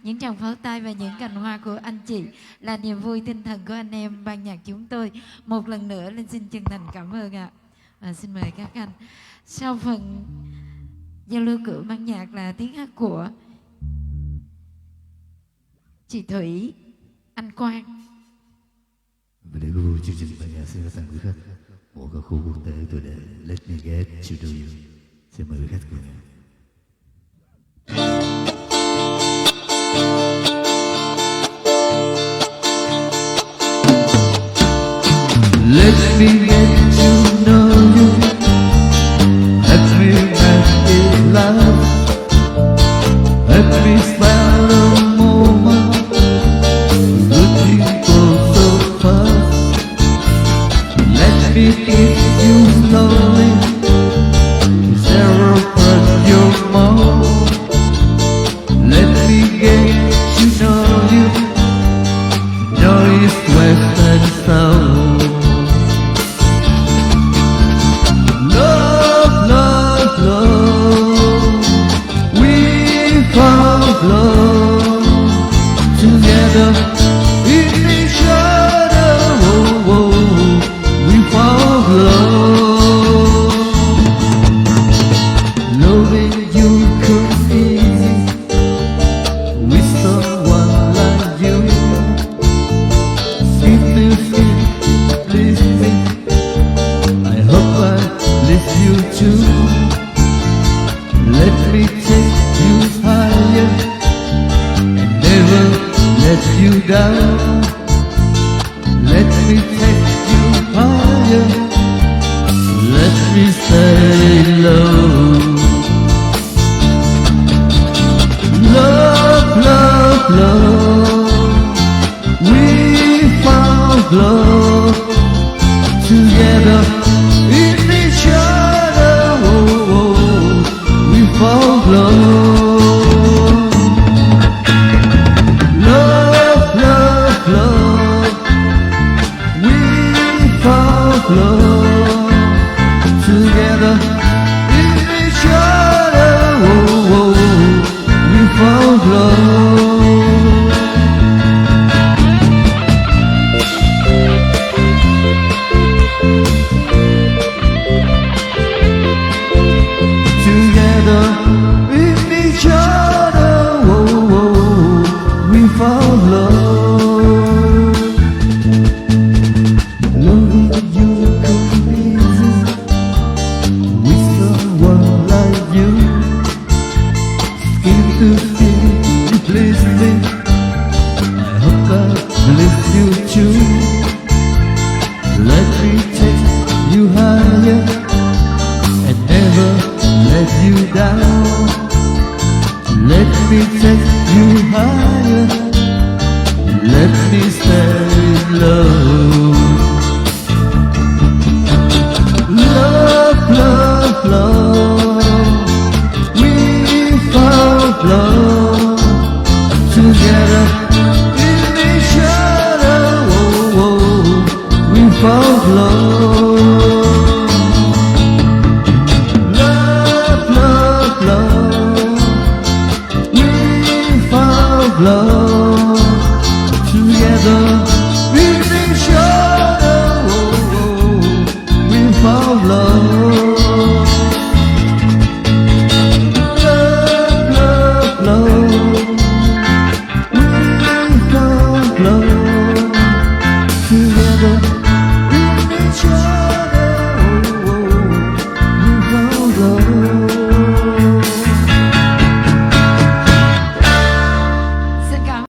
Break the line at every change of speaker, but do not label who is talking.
Những tràng pháo tay và những cành hoa của anh chị là niềm vui tinh thần của anh em ban nhạc chúng tôi. Một lần nữa Linh xin chân thành cảm ơn ạ. Xin mời các anh. Sau phần giao lưu của ban nhạc là tiếng hát của chị Thủy, anh Quang.
Và để vui chương trình ban nhạc xin gửi tặng quý khách một ca khúc quốc tế tựa đề Let Me Get To Know You. Xin mời quý khách cùng nghe. Let me get to know you. Let me make it love. Let me spend a moment looking for so fast. Let me kiss you slowly, zero from your mouth. Let me get to know you. North, west and south. Love together in each other, oh, oh, we found love. Loving you could be easy with someone like you. If you feel please me, I hope I lift you too. Let me take you higher, let you down. Let me take you higher. Let me stay low. Love, love, love. We found love together in each other. Oh, oh, we found love. Love together in each other, oh, oh, we found love. Together in each other, oh, oh, we found love. Please me, I hope I lift you too. Let me take you higher and never let you down. Let me take you higher, let me stay low. Love, love, love, we found love together in each other, oh, oh, we found love. Love, love, love, we found love.